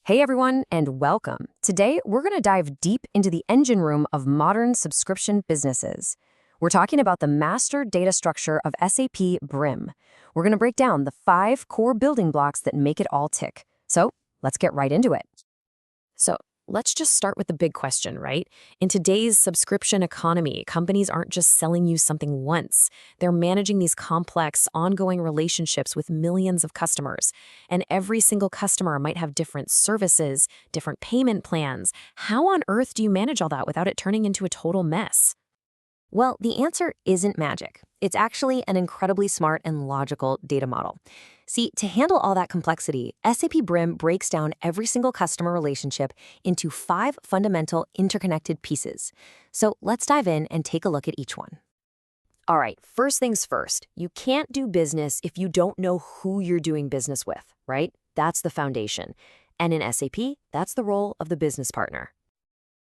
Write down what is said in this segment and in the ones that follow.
Hey everyone, and welcome. Today, we're going to dive deep into the engine room of modern subscription businesses. We're talking about the master data structure of SAP BRIM. We're going to break down the 5 core building blocks that make it all tick. So, let's get right into it. So, let's just start with the big question, right? In today's subscription economy, companies aren't just selling you something once. They're managing these complex, ongoing relationships with millions of customers. And every single customer might have different services, different payment plans. How on earth do you manage all that without it turning into a total mess? Well, the answer isn't magic. It's actually an incredibly smart and logical data model. See, to handle all that complexity, SAP BRIM breaks down every single customer relationship into 5 fundamental interconnected pieces. So let's dive in and take a look at each one. All right, first things first. You can't do business if you don't know who you're doing business with, right? That's the foundation. And in SAP, that's the role of the business partner.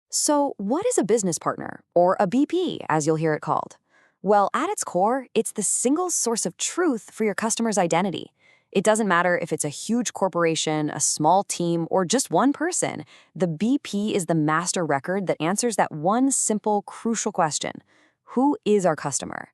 So, what is a business partner, or a BP, as you'll hear it called? Well, at its core, it's the single source of truth for your customer's identity. It doesn't matter if it's a huge corporation, a small team, or just one person. The BP is the master record that answers that one simple, crucial question. Who is our customer?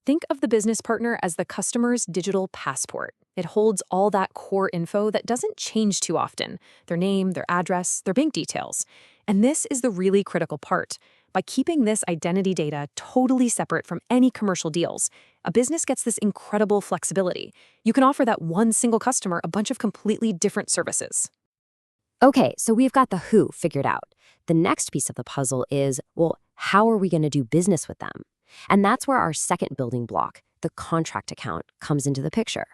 Think of the business partner as the customer's digital passport. It holds all that core info that doesn't change too often: their name, their address, their bank details. And this is the really critical part. By keeping this identity data totally separate from any commercial deals, a business gets this incredible flexibility. You can offer that one single customer a bunch of completely different services. Okay, so we've got the who figured out. The next piece of the puzzle is, well, how are we going to do business with them? And that's where our second building block, the contract account, comes into the picture.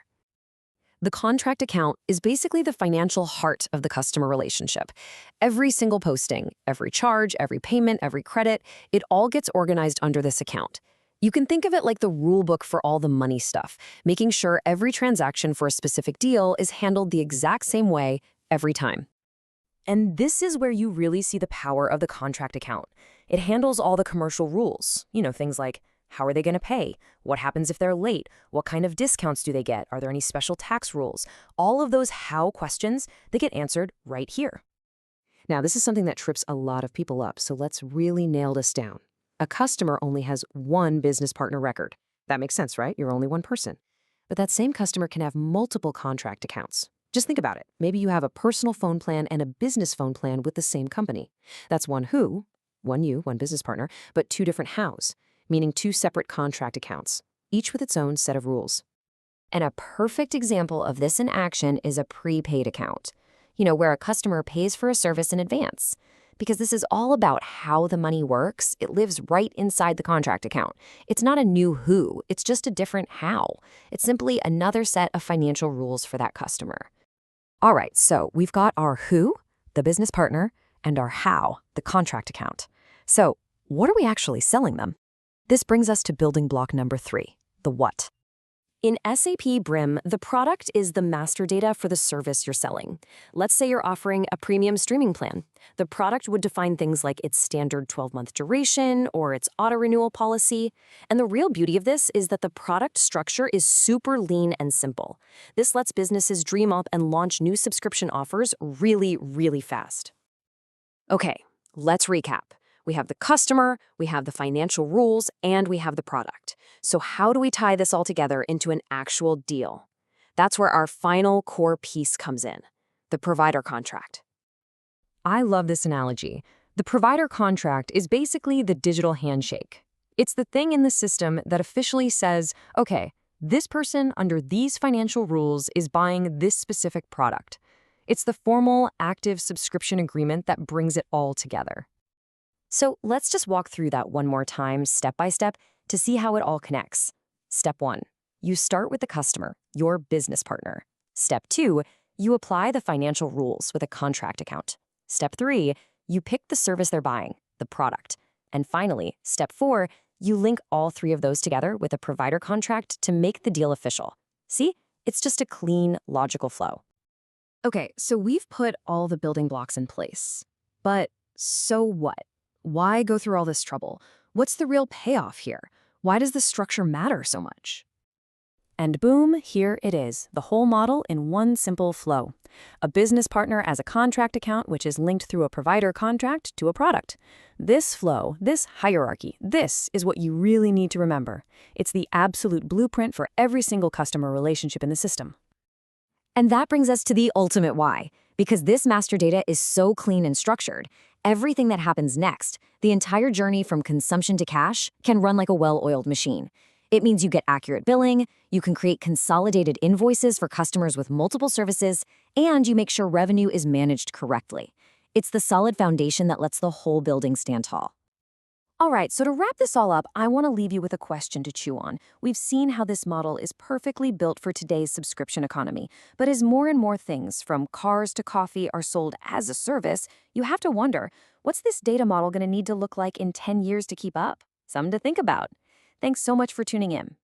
The contract account is basically the financial heart of the customer relationship. Every single posting, every charge, every payment, every credit, it all gets organized under this account. You can think of it like the rule book for all the money stuff, making sure every transaction for a specific deal is handled the exact same way every time. And this is where you really see the power of the contract account. It handles all the commercial rules, things like how are they going to pay? What happens if they're late? What kind of discounts do they get? Are there any special tax rules? All of those how questions, they get answered right here. Now, this is something that trips a lot of people up, so let's really nail this down. A customer only has one business partner record. That makes sense, right? You're only one person. But that same customer can have multiple contract accounts. Just think about it. Maybe you have a personal phone plan and a business phone plan with the same company. That's one who, one you, one business partner, but 2 different hows, meaning 2 separate contract accounts, each with its own set of rules. And a perfect example of this in action is a prepaid account, where a customer pays for a service in advance. Because this is all about how the money works, it lives right inside the contract account. It's not a new who, it's just a different how. It's simply another set of financial rules for that customer. All right, so we've got our who, the business partner, and our how, the contract account. So what are we actually selling them? This brings us to building block number 3, the what. In SAP BRIM, the product is the master data for the service you're selling. Let's say you're offering a premium streaming plan. The product would define things like its standard 12-month duration or its auto-renewal policy. And the real beauty of this is that the product structure is super lean and simple. This lets businesses dream up and launch new subscription offers really, really fast. Okay, let's recap. We have the customer, we have the financial rules, and we have the product. So how do we tie this all together into an actual deal? That's where our final core piece comes in, the provider contract. I love this analogy. The provider contract is basically the digital handshake. It's the thing in the system that officially says, okay, this person under these financial rules is buying this specific product. It's the formal, active subscription agreement that brings it all together. So let's just walk through that one more time, step by step, to see how it all connects. Step 1, you start with the customer, your business partner. Step 2, you apply the financial rules with a contract account. Step 3, you pick the service they're buying, the product. And finally, step 4, you link all 3 of those together with a provider contract to make the deal official. See? It's just a clean, logical flow. Okay, so we've put all the building blocks in place. But so what? Why go through all this trouble? What's the real payoff here? Why does the structure matter so much? And boom, here it is, the whole model in one simple flow. A business partner as a contract account, which is linked through a provider contract to a product. This flow, this hierarchy, this is what you really need to remember. It's the absolute blueprint for every single customer relationship in the system. And that brings us to the ultimate why. Because this master data is so clean and structured, everything that happens next, the entire journey from consumption to cash, can run like a well-oiled machine. It means you get accurate billing, you can create consolidated invoices for customers with multiple services, and you make sure revenue is managed correctly. It's the solid foundation that lets the whole building stand tall. All right, so to wrap this all up, I want to leave you with a question to chew on. We've seen how this model is perfectly built for today's subscription economy, but as more and more things, from cars to coffee, are sold as a service, you have to wonder, what's this data model going to need to look like in 10 years to keep up? Something to think about. Thanks so much for tuning in.